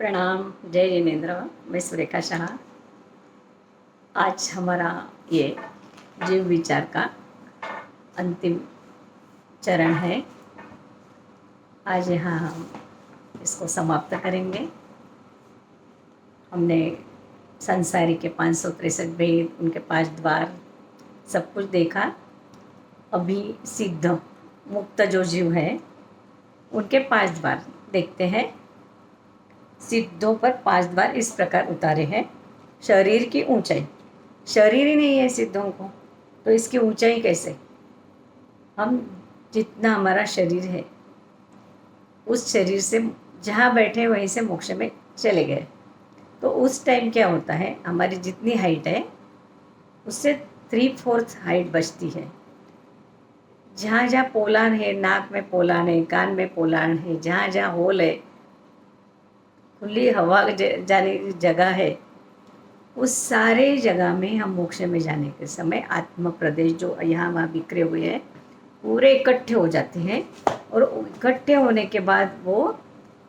प्रणाम। जय जिनेन्द्र। मैं सुरेखा शाह। आज हमारा ये जीव विचार का अंतिम चरण है। आज यहाँ हम इसको समाप्त करेंगे। हमने संसारी के 563 भेद, उनके 5 द्वार, सब कुछ देखा। अभी सिद्ध मुक्त जो जीव है उनके 5 द्वार देखते हैं। सिद्धों पर 5 द्वार इस प्रकार उतारे हैं। शरीर की ऊंचाई, शरीर ही नहीं है सिद्धों को, तो इसकी ऊंचाई कैसे? हम जितना हमारा शरीर है उस शरीर से जहाँ बैठे वहीं से मोक्ष में चले गए, तो उस टाइम क्या होता है, हमारी जितनी हाइट है उससे 3/4 हाइट बचती है। जहाँ जहाँ पोलान है, नाक में पोलान है, कान में पोलान है, जहाँ जहाँ होल है, खुली हवा जाने की जगह है, उस सारे जगह में हम मोक्ष में जाने के समय आत्म प्रदेश जो यहाँ वहाँ बिखरे हुए हैं पूरे इकट्ठे हो जाते हैं। और इकट्ठे होने के बाद वो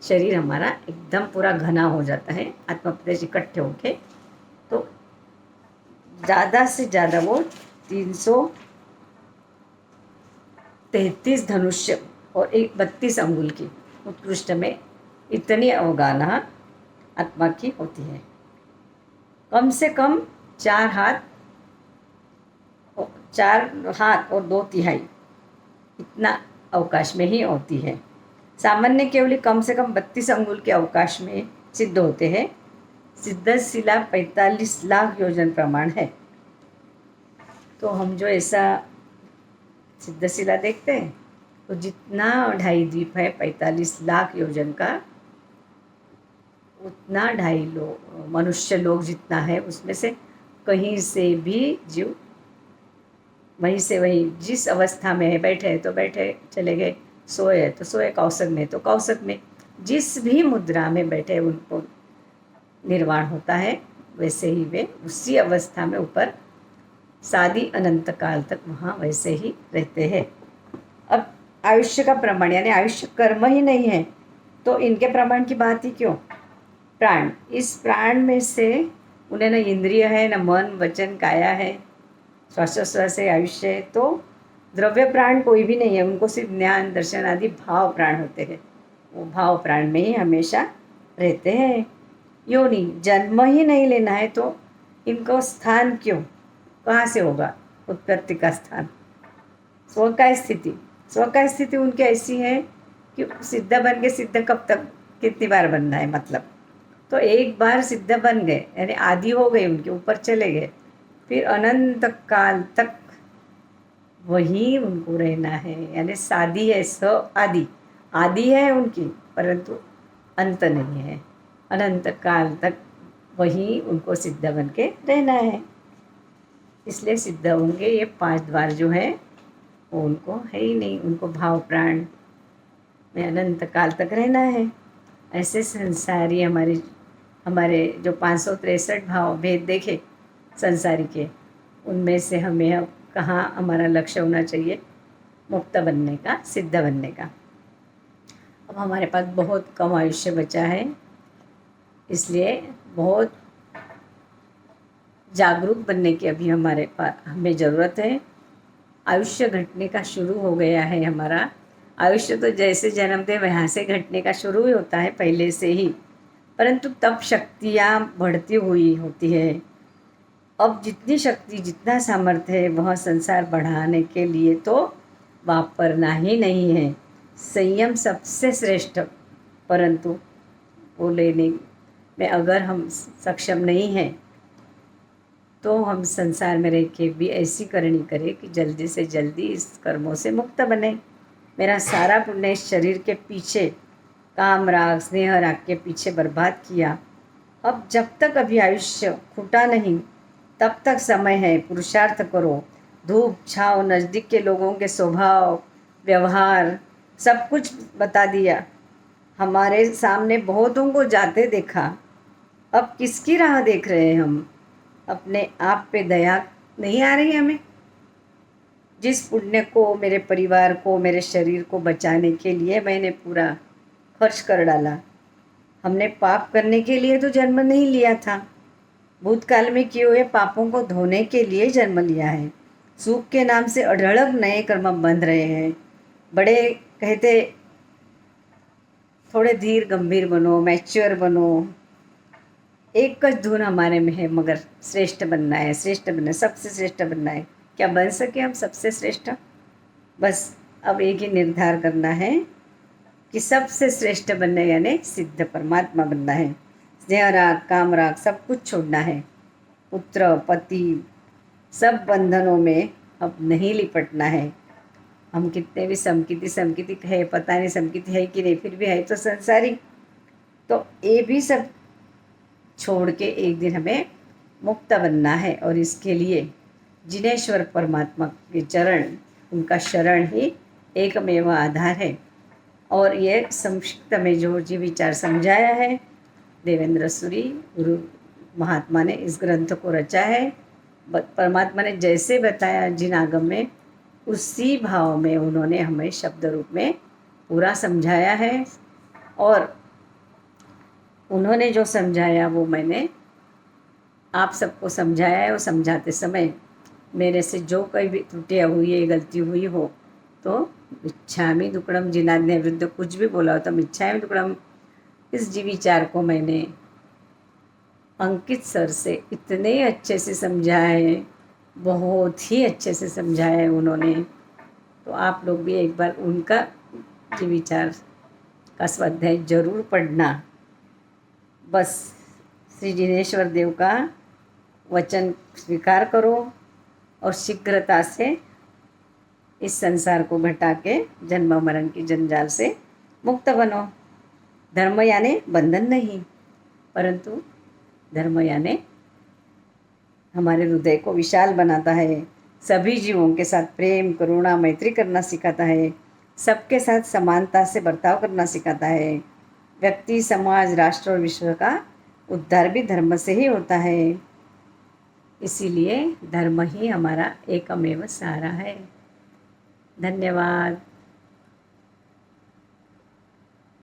शरीर हमारा एकदम पूरा घना हो जाता है। आत्म प्रदेश इकट्ठे होके तो ज़्यादा से ज़्यादा वो 333 धनुष्य और 32 अंगुल की उत्कृष्ट में इतनी अवगाहना आत्मा की होती है। कम से कम 4 हाथ और 2/3 इतना अवकाश में ही होती है। सामान्य केवल कम से कम 32 अंगुल के अवकाश में सिद्ध होते हैं। सिद्धशिला 45 लाख योजन प्रमाण है। तो हम जो ऐसा सिद्धशिला देखते हैं तो जितना 2.5 द्वीप है 45 लाख योजन का, उतना 2.5 मनुष्य लोग जितना है उसमें से कहीं से भी जीव वहीं से वहीं जिस अवस्था में है, बैठे हैं तो बैठे चले गए, सोए है तो सोए, कौशक में तो कौशक में, जिस भी मुद्रा में बैठे उनको निर्वाण होता है, वैसे ही वे उसी अवस्था में ऊपर सादी अनंत काल तक वहाँ वैसे ही रहते हैं। अब आयुष्य का प्रमाण, यानी आयुष्य कर्म ही नहीं है तो इनके प्रमाण की बात ही क्यों? प्राण, इस प्राण में से उन्हें न इंद्रिय है, न मन, वचन, काया है, श्वासोश्वास है, आयुष्य है, तो द्रव्य प्राण कोई भी नहीं है। उनको सिर्फ ज्ञान, दर्शन आदि भाव प्राण होते हैं। वो भाव प्राण में ही हमेशा रहते हैं। योनि, जन्म ही नहीं लेना है तो इनको स्थान क्यों, कहाँ से होगा उत्पत्ति का स्थान? स्व का स्थिति, स्व का स्थिति उनकी ऐसी है कि सिद्ध बन के, सिद्ध कब तक, कितनी बार बनना है मतलब? तो एक बार सिद्ध बन गए यानी आदि हो गए, उनके ऊपर चले गए, फिर अनंत काल तक वही उनको रहना है। यानी सादी है, स आदि, आदि है उनकी परंतु अंत नहीं है। अनंत काल तक वही उनको सिद्ध बन के रहना है। इसलिए सिद्ध होंगे। ये 5 द्वार जो है वो उनको है ही नहीं, उनको भाव प्राण में अनंत काल तक रहना है। ऐसे संसारी हमारे जो 563 भाव भेद देखे संसारी के, उनमें से हमें अब कहाँ हमारा लक्ष्य होना चाहिए? मुक्त बनने का, सिद्ध बनने का। अब हमारे पास बहुत कम आयुष्य बचा है, इसलिए बहुत जागरूक बनने की अभी हमें ज़रूरत है। आयुष्य घटने का शुरू हो गया है हमारा। आयुष्य तो जैसे जन्मते वहाँ से घटने का शुरू ही होता है पहले से ही, परंतु तब शक्तियाँ बढ़ती हुई होती है। अब जितनी शक्ति, जितना सामर्थ्य है वह संसार बढ़ाने के लिए तो वापरना ही नहीं है। संयम सबसे श्रेष्ठ, परंतु वो लेने में अगर हम सक्षम नहीं हैं तो हम संसार में रह के भी ऐसी करनी करें कि जल्दी से जल्दी इस कर्मों से मुक्त बने। मेरा सारा पुण्य इस शरीर के पीछे, काम राग स्नेह राग के पीछे बर्बाद किया। अब जब तक अभी आयुष्य फूटा नहीं तब तक समय है, पुरुषार्थ करो। धूप छाँव, नज़दीक के लोगों के स्वभाव व्यवहार सब कुछ बता दिया। हमारे सामने बहुतों को जाते देखा, अब किसकी राह देख रहे हैं हम? अपने आप पे दया नहीं आ रही हमें? जिस पुण्य को, मेरे परिवार को, मेरे शरीर को बचाने के लिए मैंने पूरा खर्च कर डाला, हमने पाप करने के लिए तो जन्म नहीं लिया था, भूतकाल में किए हुए पापों को धोने के लिए जन्म लिया है। सुख के नाम से अढळक नए कर्म बंध रहे हैं। बड़े कहते थोड़े धीर गंभीर बनो, मैच्योर बनो। एक ज धुन हमारे में है, मगर श्रेष्ठ बनना है, श्रेष्ठ बनना है, सबसे श्रेष्ठ बनना है। क्या बन सके हम सबसे श्रेष्ठ? बस अब एक ही निर्धार करना है कि सबसे श्रेष्ठ बनना यानी सिद्ध परमात्मा बनना है। स्नेह राग, काम राग सब कुछ छोड़ना है। पुत्र पति सब बंधनों में अब नहीं लिपटना है। हम कितने भी समकिति है, पता नहीं समकिति है कि नहीं, फिर भी है तो संसारी। तो ये भी सब छोड़ के एक दिन हमें मुक्त बनना है, और इसके लिए जिनेश्वर परमात्मा के चरण, उनका शरण ही एकमेव आधार है। और ये संक्षिप्त में जो जी विचार समझाया है देवेंद्र सूरी गुरु महात्मा ने इस ग्रंथ को रचा है। परमात्मा ने जैसे बताया जिन आगम में, उसी भाव में उन्होंने हमें शब्द रूप में पूरा समझाया है। और उन्होंने जो समझाया वो मैंने आप सबको समझाया है। और समझाते समय मेरे से जो कोई भी त्रुटियाँ हुई है, गलती हुई हो, तो मिच्छामि दुक्कडम, जिनाज्ञा विरुद्ध कुछ भी बोला हो तो मिच्छामि दुक्कडम। इस जी विचार को मैंने अंकित सर से इतने अच्छे से समझाया है, बहुत ही अच्छे से समझाया है उन्होंने। तो आप लोग भी एक बार उनका जी विचार का स्वाध्याय जरूर पढ़ना। बस श्री जिनेश्वर देव का वचन स्वीकार करो और शीघ्रता से इस संसार को घटा के जन्म मरण की जंजाल से मुक्त बनो। धर्म यानी बंधन नहीं, परंतु धर्म यानी हमारे हृदय को विशाल बनाता है, सभी जीवों के साथ प्रेम करुणा मैत्री करना सिखाता है, सबके साथ समानता से बर्ताव करना सिखाता है। व्यक्ति, समाज, राष्ट्र और विश्व का उद्धार भी धर्म से ही होता है। इसीलिए धर्म ही हमारा एकमेव सहारा है। धन्यवाद।